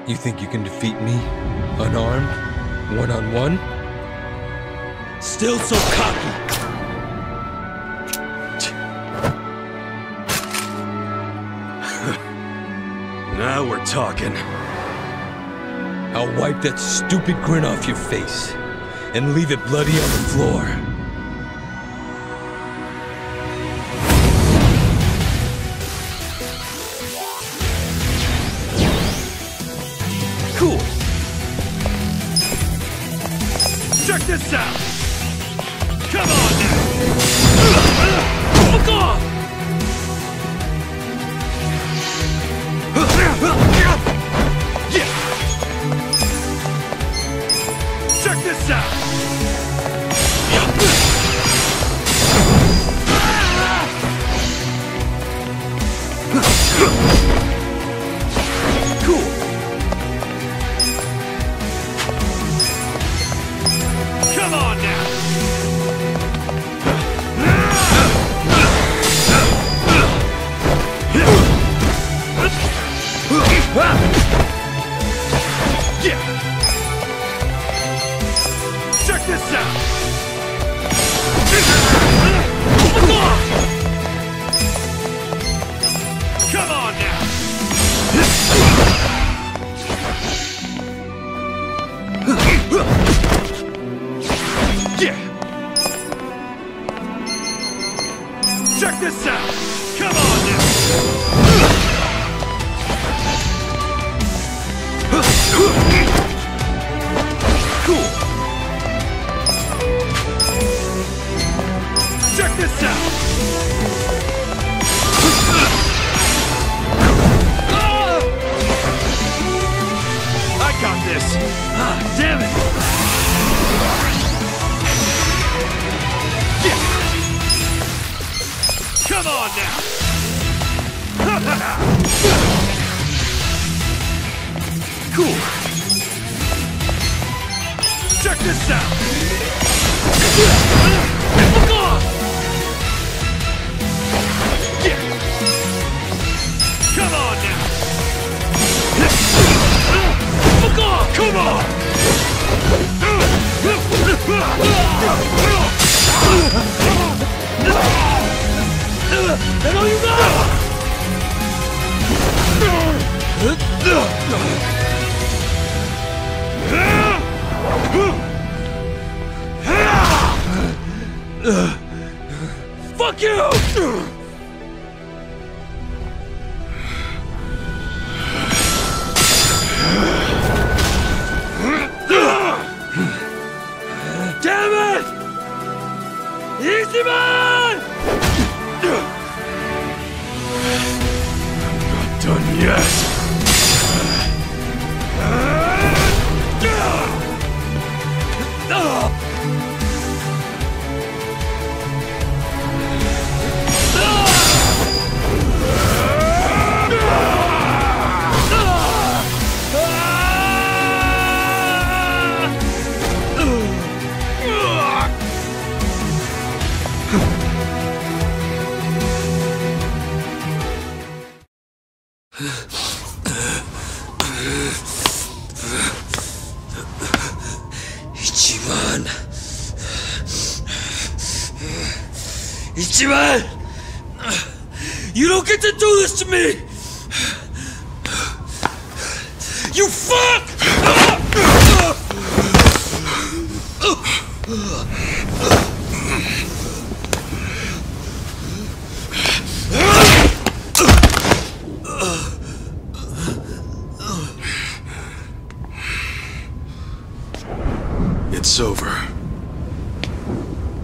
You think you can defeat me? Unarmed? One-on-one? Still so cocky! Now we're talking. I'll wipe that stupid grin off your face and leave it bloody on the floor. Cool. Check this out. Come on now. Fuck off. Yeah. Check this out. Cool. Come on now! Yeah! Check this out! Come on now! Yeah! Check this out! Come on now! Cool! Check this out! I got this! Ah, damn it! Yeah. Come on now! Cool! Check this out! Fuck off! Yeah. Come on now! Fuck off! Come on! That all you got? Fuck you! Damn it! Easy man! I'm not done yet. Ichiban! You don't get to do this to me! You fuck! It's over,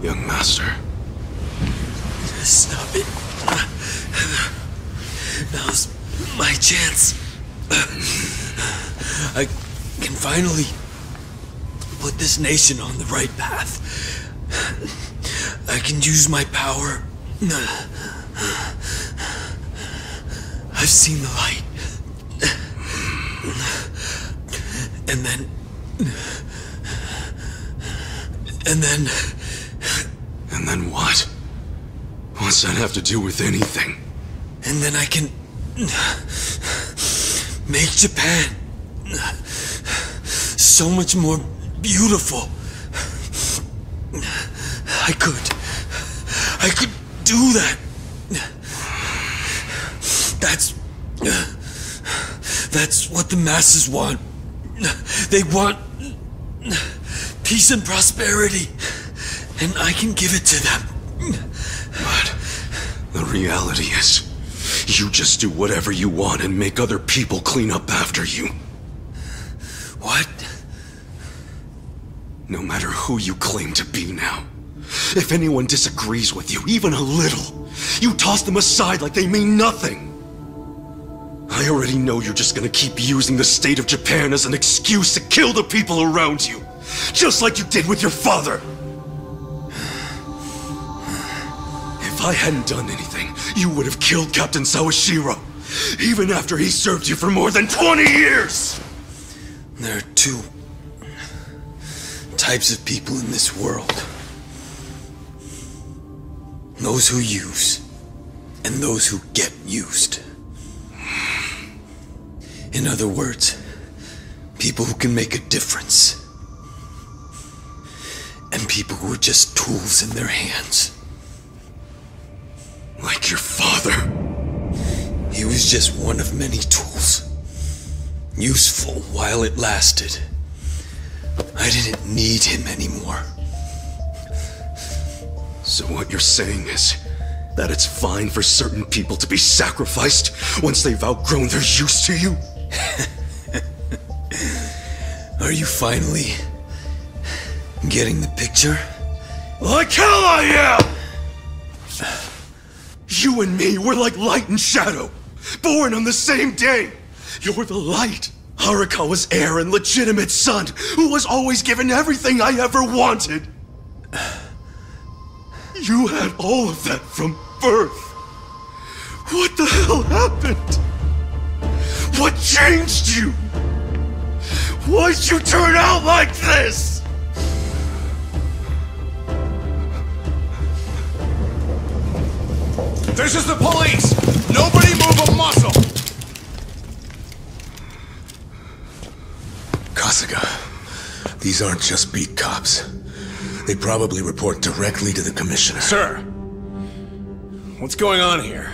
young master. Stop it. Now's my chance. I can finally put this nation on the right path. I can use my power. I've seen the light. And then... And then what? What's that have to do with anything? And then I can... make Japan so much more beautiful. I could do that. That's what the masses want. They want peace and prosperity, and I can give it to them. But the reality is, you just do whatever you want and make other people clean up after you. What? No matter who you claim to be now, if anyone disagrees with you, even a little, you toss them aside like they mean nothing. I already know you're just gonna keep using the state of Japan as an excuse to kill the people around you, just like you did with your father. If I hadn't done anything, you would have killed Captain Sawashiro, even after he served you for more than 20 years! There are two types of people in this world. Those who use, and those who get used. In other words, people who can make a difference. And people who are just tools in their hands. Like your father. He was just one of many tools. Useful while it lasted. I didn't need him anymore. So what you're saying is that it's fine for certain people to be sacrificed once they've outgrown their use to you? Are you finally getting the picture? Like hell I am! You and me were like light and shadow, born on the same day. You're the light, Arakawa's heir and legitimate son, who was always given everything I ever wanted. You had all of that from birth. What the hell happened? What changed you? Why'd you turn out like this? This is the police! Nobody move a muscle! Kasuga, these aren't just beat cops. They probably report directly to the commissioner. Sir, what's going on here?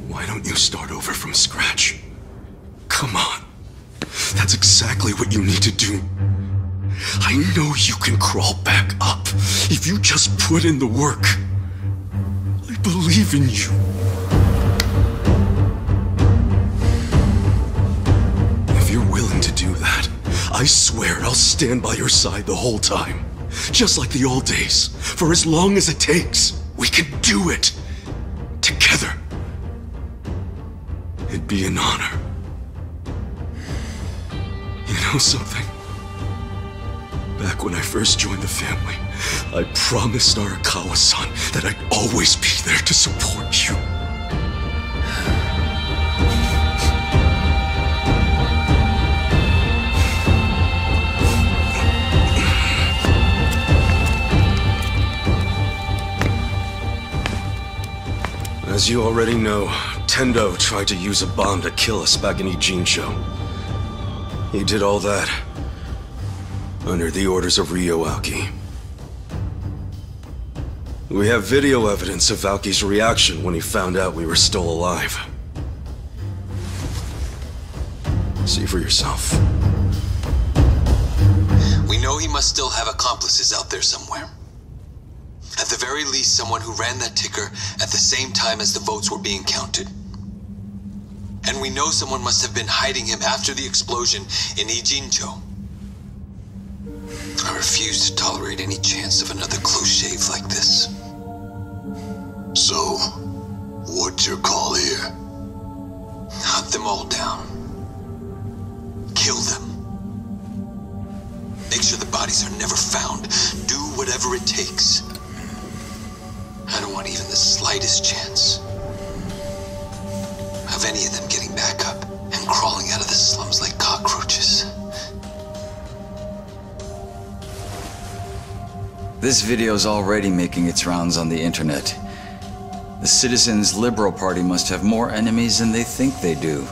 Why don't you start over from scratch? Come on. That's exactly what you need to do. I know you can crawl back up if you just put in the work. I believe in you. If you're willing to do that, I swear I'll stand by your side the whole time. Just like the old days, for as long as it takes. We can do it. Together. It'd be an honor. You know something? Back when I first joined the family, I promised Arakawa-san that I'd always be there to support you. As you already know, Tendo tried to use a bomb to kill us back in Ijincho. He did all that under the orders of Ryo Aoki. We have video evidence of Aoki's reaction when he found out we were still alive. See for yourself. We know he must still have accomplices out there somewhere. At the very least, someone who ran that ticker at the same time as the votes were being counted. And we know someone must have been hiding him after the explosion in Ijincho. I refuse to tolerate any chance of another close shave like this. So, what's your call here? Hunt them all down. Kill them. Make sure the bodies are never found. Do whatever it takes. I don't want even the slightest chance of any of them getting back up and crawling out of the slums like cockroaches. This video's already making its rounds on the internet. The Citizens Liberal Party must have more enemies than they think they do,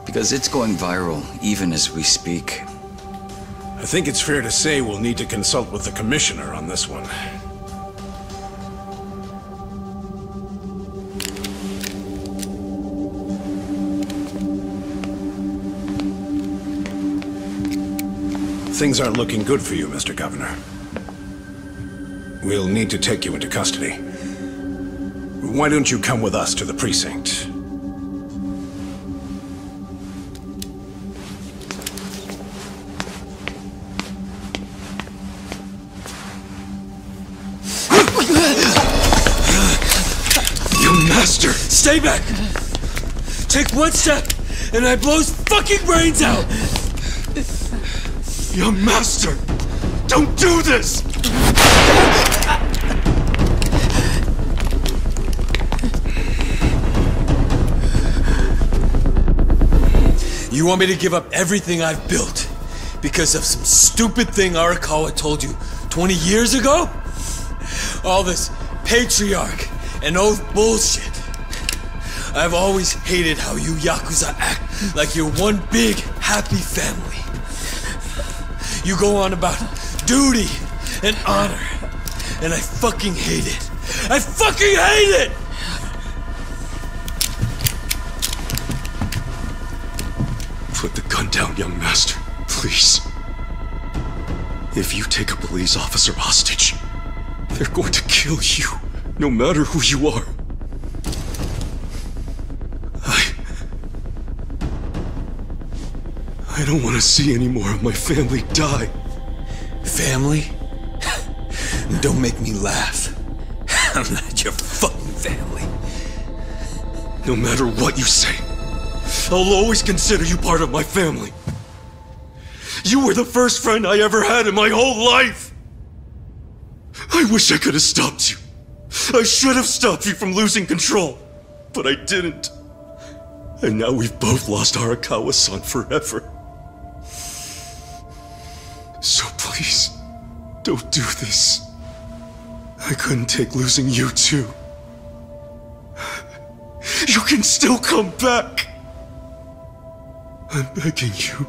because it's going viral even as we speak. I think it's fair to say we'll need to consult with the Commissioner on this one. Things aren't looking good for you, Mr. Governor. We'll need to take you into custody. Why don't you come with us to the precinct? Young master! Stay back! Take one step, and I blow his fucking brains out! Young master! Don't do this! You want me to give up everything I've built because of some stupid thing Arakawa told you 20 years ago? All this patriarch and oath bullshit. I've always hated how you Yakuza act like you're one big, happy family. You go on about duty and honor, and I fucking hate it. I fucking hate it! Put the gun down, young master, please. If you take a police officer hostage, they're going to kill you, no matter who you are. I don't want to see any more of my family die. Family? Don't make me laugh. I'm not your fucking family. No matter what you say, I'll always consider you part of my family. You were the first friend I ever had in my whole life. I wish I could have stopped you. I should have stopped you from losing control, but I didn't. And now we've both lost Arakawa's son forever. So please, don't do this. I couldn't take losing you too. You can still come back. I'm begging you.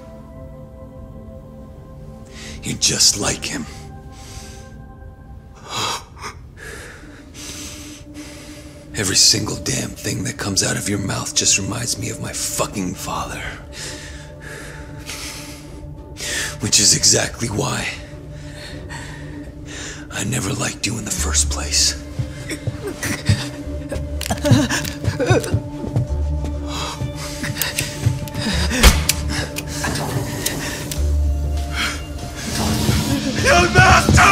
You're just like him. Every single damn thing that comes out of your mouth just reminds me of my fucking father. Which is exactly why I never liked you in the first place. Young master!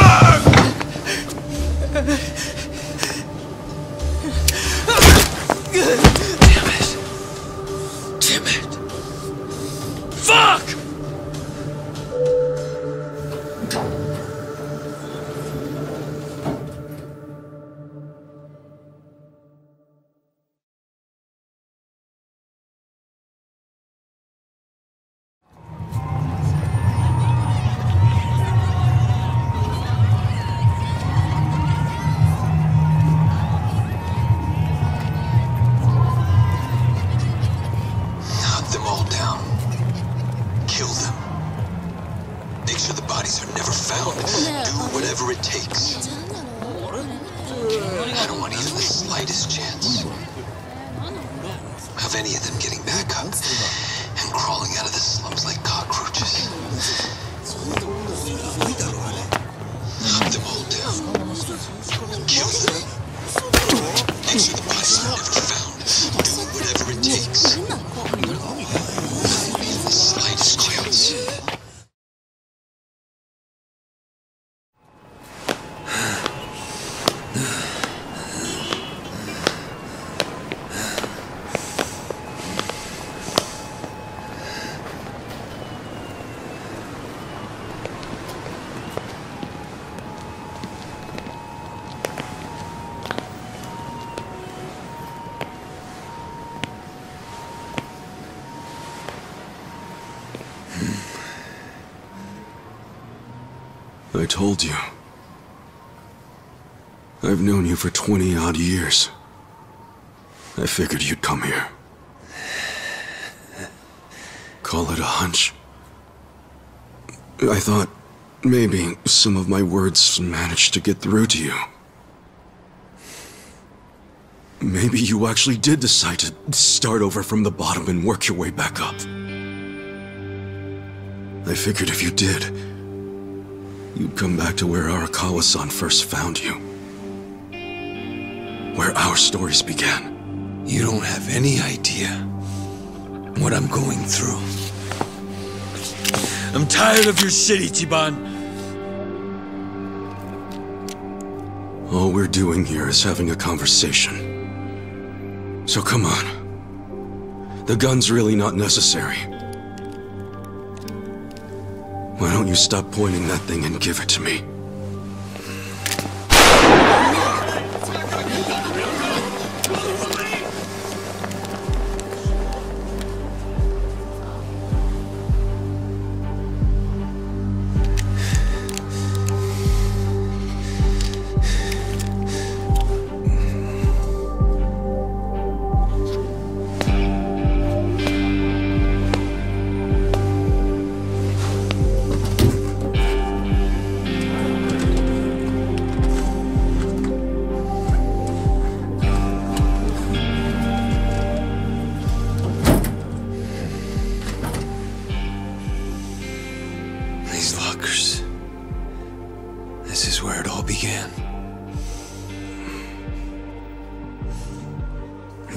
Damn it! Fuck! I told you. I've known you for 20-odd years. I figured you'd come here. Call it a hunch. I thought maybe some of my words managed to get through to you. Maybe you actually did decide to start over from the bottom and work your way back up. I figured if you did, you'd come back to where Arakawa-san first found you. Where our stories began. You don't have any idea what I'm going through. I'm tired of your shit, Ichiban. All we're doing here is having a conversation. So come on. The gun's really not necessary. Why don't you stop pointing that thing and give it to me?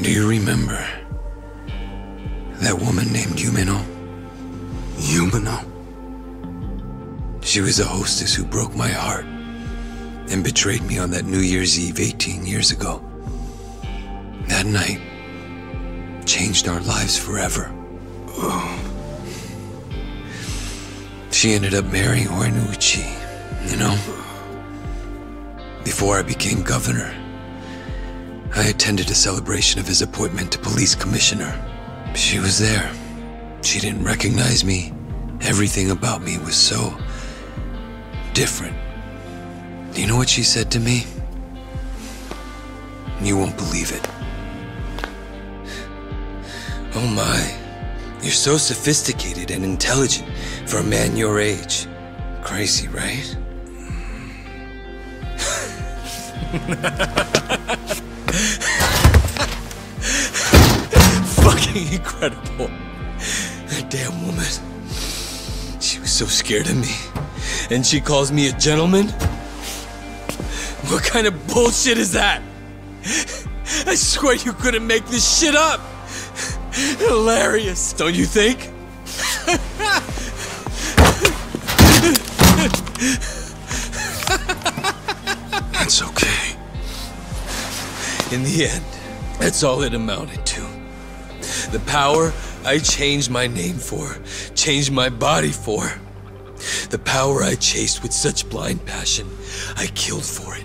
Do you remember that woman named Yumino? Yumino? She was a hostess who broke my heart and betrayed me on that New Year's Eve 18 years ago. That night changed our lives forever. Oh. She ended up marrying Hoinuchi, you know? Before I became governor, I attended a celebration of his appointment to police commissioner. She was there. She didn't recognize me. Everything about me was so different. Do you know what she said to me? You won't believe it. Oh my, you're so sophisticated and intelligent for a man your age. Crazy, right? Fucking incredible. That damn woman. She was so scared of me. And she calls me a gentleman? What kind of bullshit is that? I swear you couldn't make this shit up. Hilarious, don't you think? That's okay. In the end, that's all it amounted to. The power I changed my name for, changed my body for. The power I chased with such blind passion, I killed for it.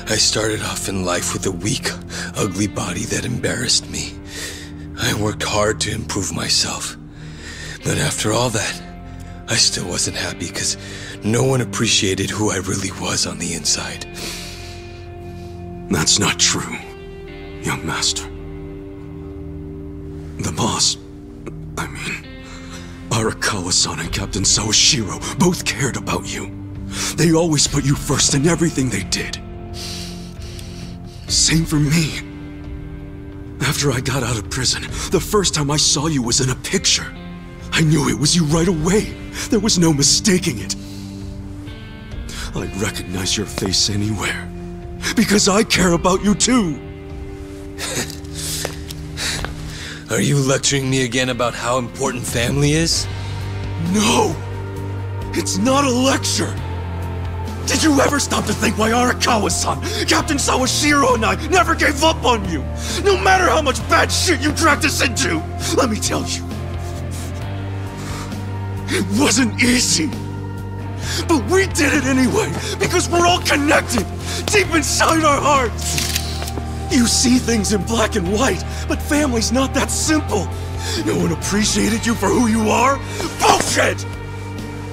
I started off in life with a weak, ugly body that embarrassed me. I worked hard to improve myself. But after all that, I still wasn't happy because no one appreciated who I really was on the inside. That's not true, young master. The boss, I mean, Arakawa-san and Captain Sawashiro both cared about you. They always put you first in everything they did. Same for me. After I got out of prison, the first time I saw you was in a picture. I knew it was you right away. There was no mistaking it. I'd recognize your face anywhere. Because I care about you too. Are you lecturing me again about how important family is? No! It's not a lecture! Did you ever stop to think why Arakawa-san, Captain Sawashiro and I never gave up on you? No matter how much bad shit you dragged us into! Let me tell you. It wasn't easy. But we did it anyway, because we're all connected, deep inside our hearts. You see things in black and white, but family's not that simple. No one appreciated you for who you are? Bullshit!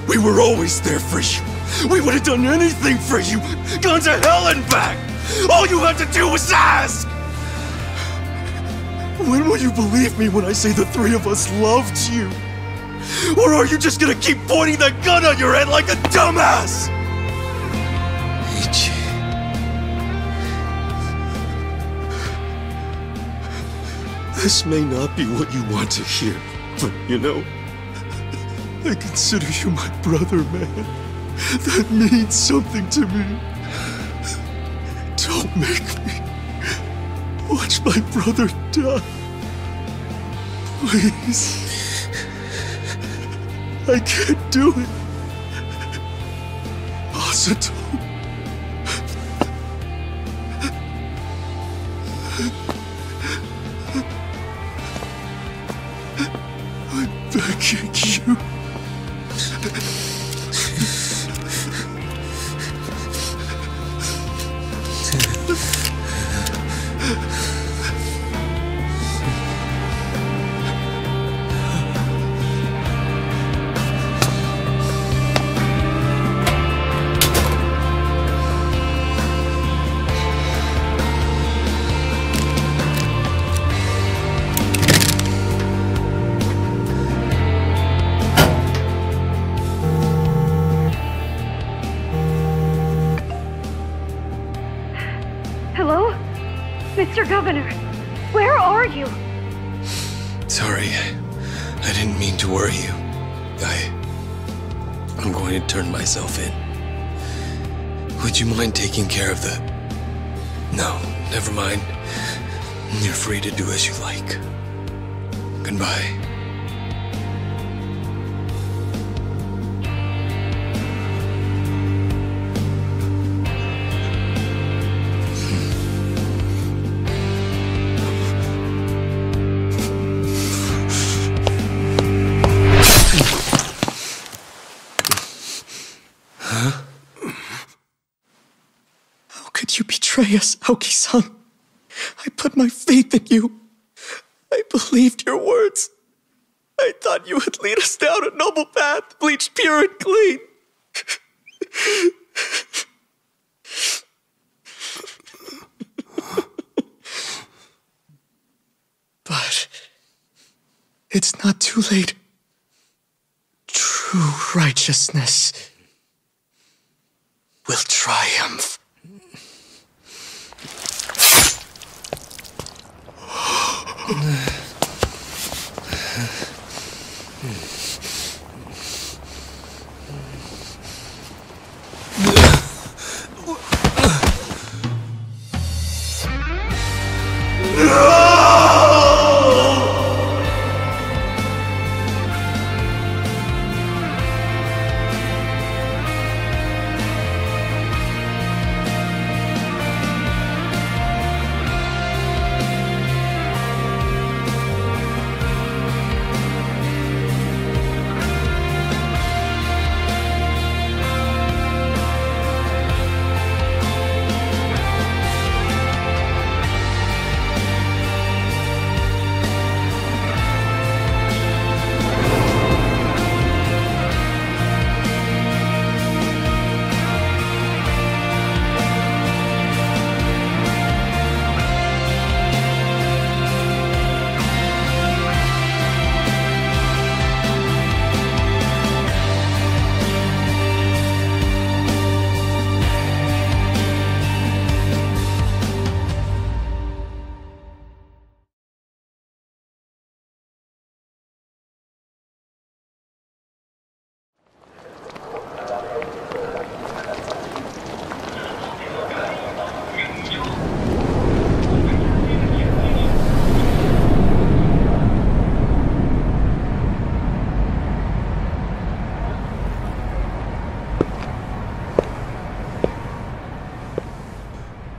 We were always there for you. We would have done anything for you. Gone to hell and back. All you had to do was ask. When will you believe me when I say the three of us loved you? Or are you just gonna keep pointing that gun on your head like a dumbass? Ichi. This may not be what you want to hear, but you know, I consider you my brother, man. That means something to me. Don't make me watch my brother die. Please. I can't do it. Masato. I'm begging you. Hello? Mr. Governor, where are you? Sorry, I didn't mean to worry you. I'm going to turn myself in. Would you mind taking care of the... No, never mind. You're free to do as you like. Goodbye. How could you betray us, Aoki-san? I put my faith in you. I believed your words. I thought you would lead us down a noble path, bleached pure and clean. But it's not too late. True righteousness will triumph.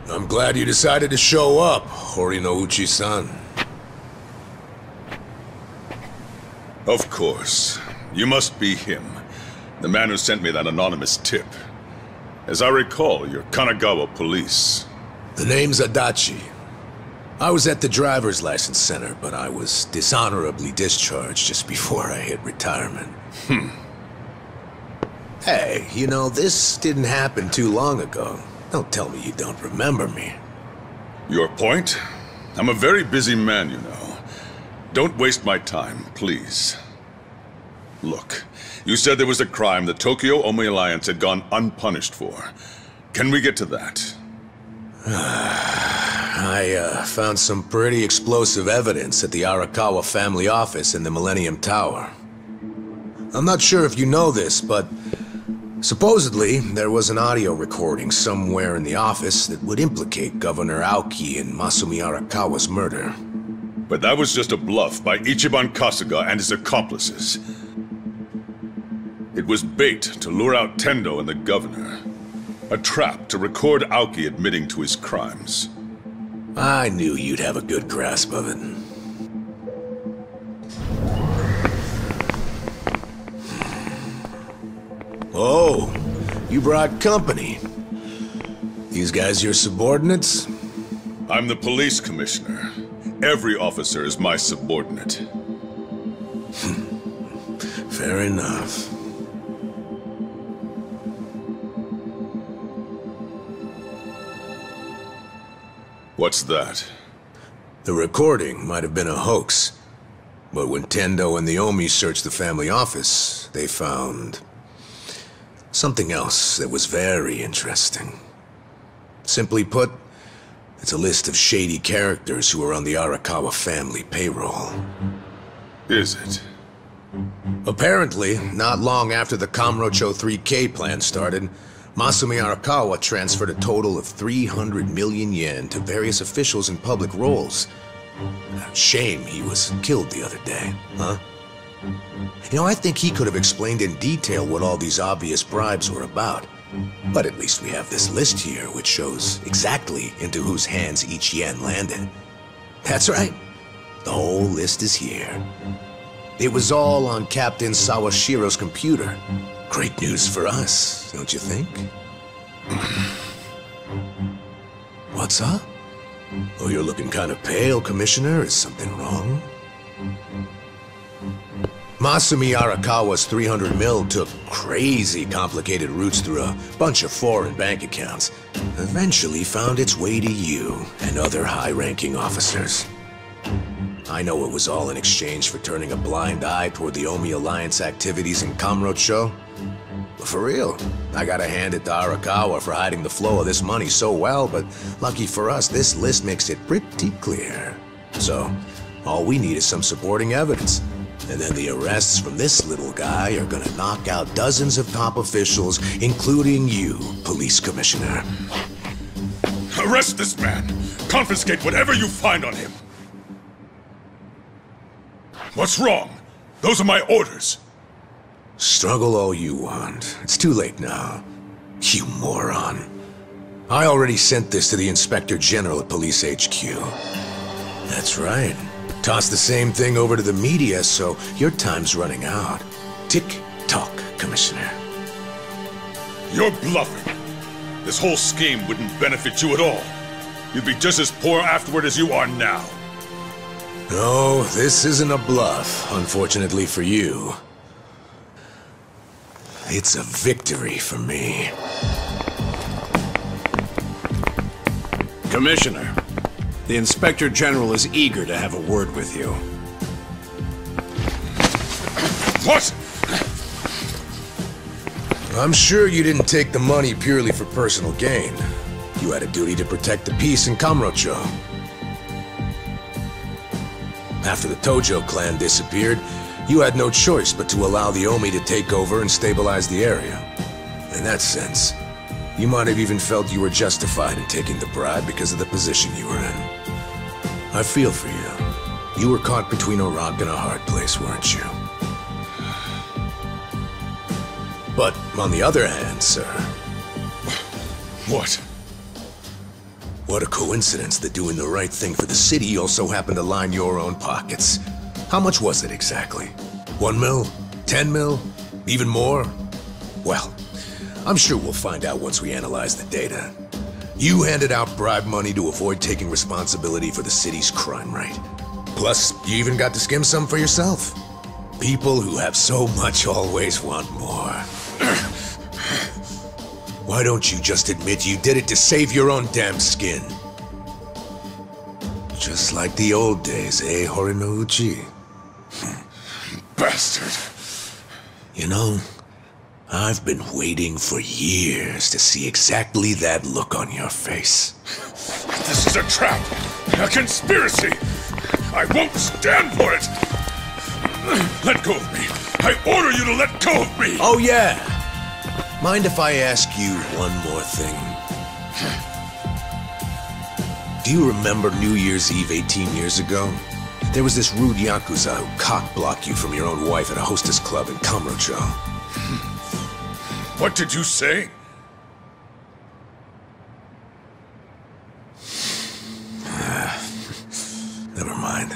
I'm glad you decided to show up, Horinouchi-san. Of course. You must be him. The man who sent me that anonymous tip. As I recall, you're Kanagawa police. The name's Adachi. I was at the driver's license center, but I was dishonorably discharged just before I hit retirement. Hey, you know, this didn't happen too long ago. Don't tell me you don't remember me. Your point? I'm a very busy man, you know. Don't waste my time, please. Look, you said there was a crime the Tokyo Omi Alliance had gone unpunished for. Can we get to that? I found some pretty explosive evidence at the Arakawa family office in the Millennium Tower. I'm not sure if you know this, but supposedly there was an audio recording somewhere in the office that would implicate Governor Aoki in Masumi Arakawa's murder. But that was just a bluff by Ichiban Kasuga and his accomplices. It was bait to lure out Tendo and the governor. A trap to record Aoki admitting to his crimes. I knew you'd have a good grasp of it. Oh, you brought company. These guys your subordinates? I'm the police commissioner. Every officer is my subordinate. Fair enough. What's that? The recording might have been a hoax, but when Tendo and the Omi searched the family office, they found something else that was very interesting. Simply put, it's a list of shady characters who are on the Arakawa family payroll. Is it? Apparently, not long after the Kamurocho 3K plan started, Masumi Arakawa transferred a total of 300 million yen to various officials in public roles. Shame he was killed the other day, huh? You know, I think he could have explained in detail what all these obvious bribes were about. But at least we have this list here, which shows exactly into whose hands each yen landed. That's right. The whole list is here. It was all on Captain Sawashiro's computer. Great news for us, don't you think? What's up? Oh, you're looking kind of pale, Commissioner. Is something wrong? Masumi Arakawa's 300 mil took crazy complicated routes through a bunch of foreign bank accounts. Eventually found its way to you and other high-ranking officers. I know it was all in exchange for turning a blind eye toward the Omi Alliance activities in Kamurocho. But for real, I gotta hand it to Arakawa for hiding the flow of this money so well, but lucky for us, this list makes it pretty clear. So, all we need is some supporting evidence. And then the arrests from this little guy are gonna knock out dozens of top officials, including you, Police Commissioner. Arrest this man! Confiscate whatever you find on him! What's wrong? Those are my orders! Struggle all you want. It's too late now. You moron. I already sent this to the Inspector General at Police HQ. That's right. Toss the same thing over to the media, so your time's running out. Tick-tock, Commissioner. You're bluffing. This whole scheme wouldn't benefit you at all. You'd be just as poor afterward as you are now. No, this isn't a bluff, unfortunately for you. It's a victory for me. Commissioner, the Inspector General is eager to have a word with you. What? I'm sure you didn't take the money purely for personal gain. You had a duty to protect the peace in Kamurocho. After the Tojo clan disappeared, you had no choice but to allow the Omi to take over and stabilize the area. In that sense, you might have even felt you were justified in taking the bribe because of the position you were in. I feel for you. You were caught between a rock and a hard place, weren't you? But on the other hand, sir... What? What a coincidence that doing the right thing for the city also happened to line your own pockets. How much was it exactly? 1 mil? 10 mil? Even more? Well, I'm sure we'll find out once we analyze the data. You handed out bribe money to avoid taking responsibility for the city's crime rate. Plus, you even got to skim some for yourself. People who have so much always want more. Why don't you just admit you did it to save your own damn skin? Just like the old days, eh, Horinouchi? Bastard. You know, I've been waiting for years to see exactly that look on your face. This is a trap! A conspiracy! I won't stand for it! Let go of me! I order you to let go of me! Oh yeah! Mind if I ask you one more thing? Do you remember New Year's Eve 18 years ago? There was this rude Yakuza who cock-blocked you from your own wife at a hostess club in Kamurocho. What did you say? Never mind.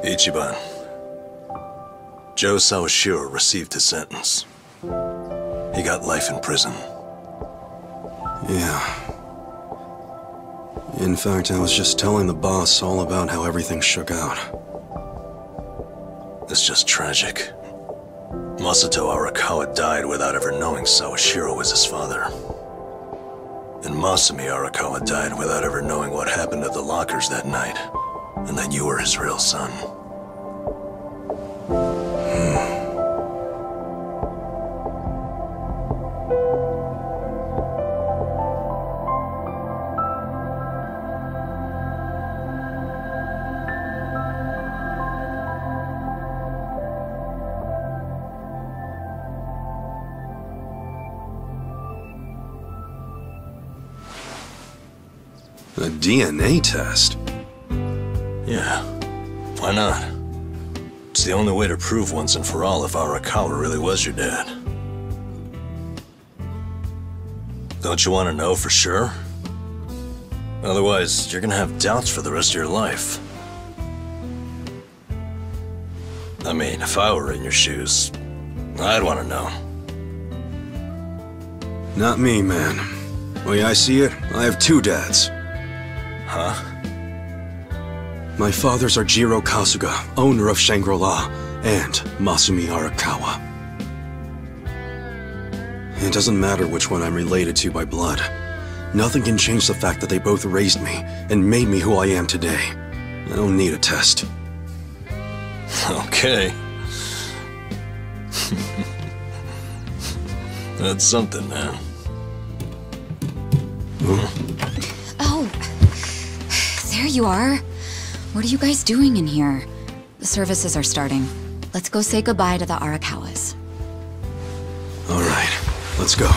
Ichiban. Joe Sawashiro received his sentence. He got life in prison. Yeah. In fact, I was just telling the boss all about how everything shook out. It's just tragic. Masato Arakawa died without ever knowing Sawashiro was his father. And Masumi Arakawa died without ever knowing what happened at the lockers that night, and that you were his real son. A DNA test? Yeah, why not? It's the only way to prove once and for all if Arakawa really was your dad. Don't you want to know for sure? Otherwise, you're gonna have doubts for the rest of your life. I mean, if I were in your shoes, I'd want to know. Not me, man. The way I see it, I have two dads. Huh? My fathers are Jiro Kasuga, owner of Shangri-La, and Masumi Arakawa. It doesn't matter which one I'm related to by blood. Nothing can change the fact that they both raised me and made me who I am today. I don't need a test. Okay. That's something, man. Oh, there you are. What are you guys doing in here? The services are starting. Let's go say goodbye to the Arakawas. All right, let's go.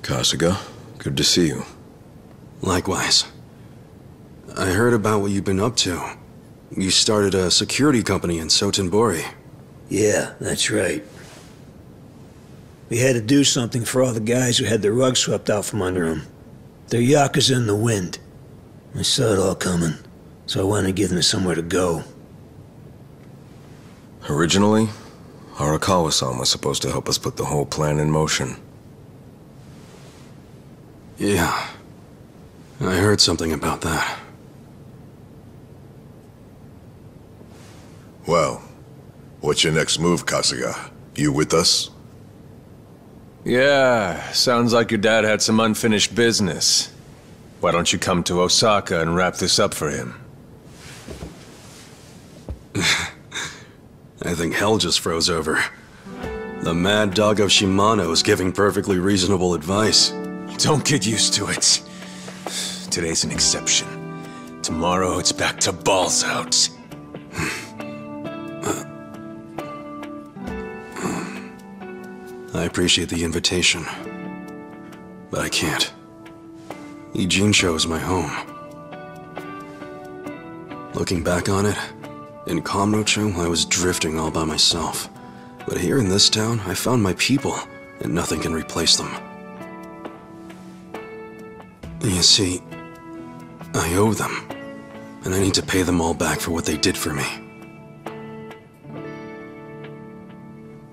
Kasuga, good to see you. Likewise. I heard about what you've been up to. You started a security company in Sotenbori. Yeah, that's right. We had to do something for all the guys who had their rug swept out from under them. They're Yakuza in the wind. I saw it all coming, so I wanted to give them somewhere to go. Originally, Arakawa-san was supposed to help us put the whole plan in motion. Yeah. I heard something about that. Well, what's your next move, Kasuga? You with us? Yeah, sounds like your dad had some unfinished business. Why don't you come to Osaka and wrap this up for him? I think hell just froze over. The mad dog of Shimano is giving perfectly reasonable advice. Don't get used to it. Today's an exception. Tomorrow it's back to balls out. I appreciate the invitation, but I can't. Ijincho is my home. Looking back on it, in Kamurocho, I was drifting all by myself. But here in this town, I found my people, and nothing can replace them. You see, I owe them, and I need to pay them all back for what they did for me.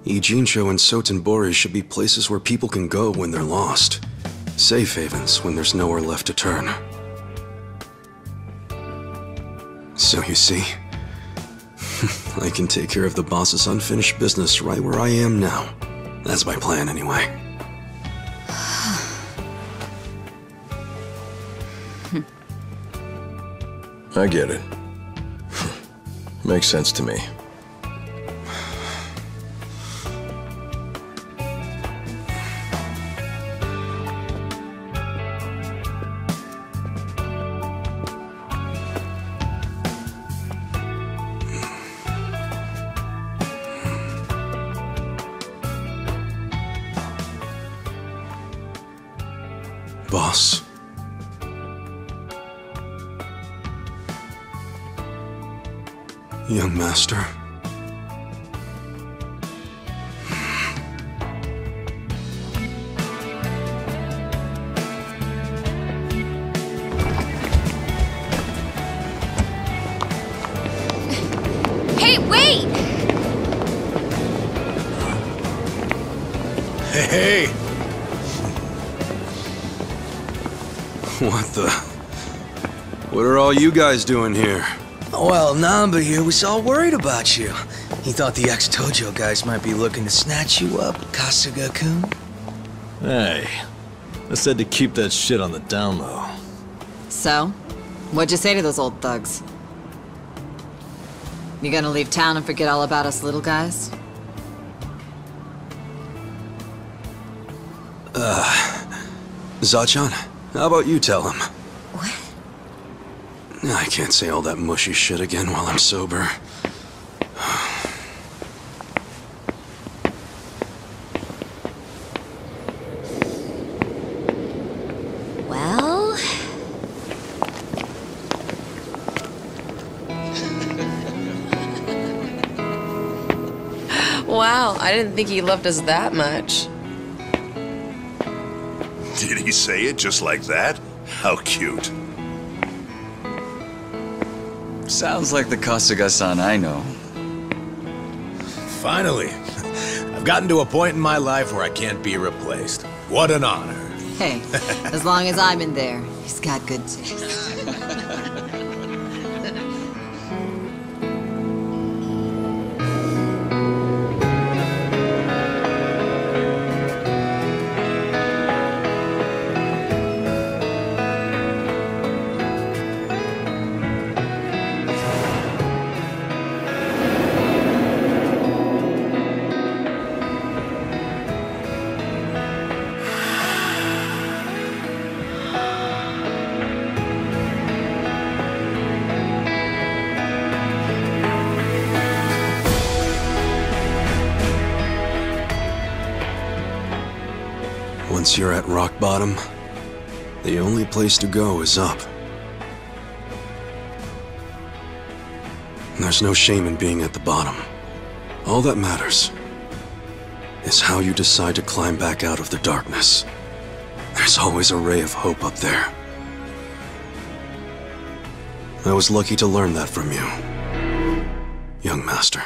Ijincho and Sotenbori should be places where people can go when they're lost. Safe havens when there's nowhere left to turn. So you see, I can take care of the boss's unfinished business right where I am now. That's my plan anyway. I get it. Makes sense to me. Boss. Young master. Hey, wait! Hey! What the? What are all you guys doing here? Well, Namba here was all worried about you. He thought the ex-Tojo guys might be looking to snatch you up, Kasuga-kun. Hey, I said to keep that shit on the down low. So? What'd you say to those old thugs? You gonna leave town and forget all about us little guys? Zachan, how about you tell him? What? I can't say all that mushy shit again while I'm sober. Well... Wow, I didn't think he loved us that much. Did he say it just like that? How cute. Sounds like the Kasuga-san I know. Finally. I've gotten to a point in my life where I can't be replaced. What an honor. Hey, as long as I'm in there, he's got good taste. Once you're at rock bottom, the only place to go is up. There's no shame in being at the bottom. All that matters is how you decide to climb back out of the darkness. There's always a ray of hope up there. I was lucky to learn that from you, young master.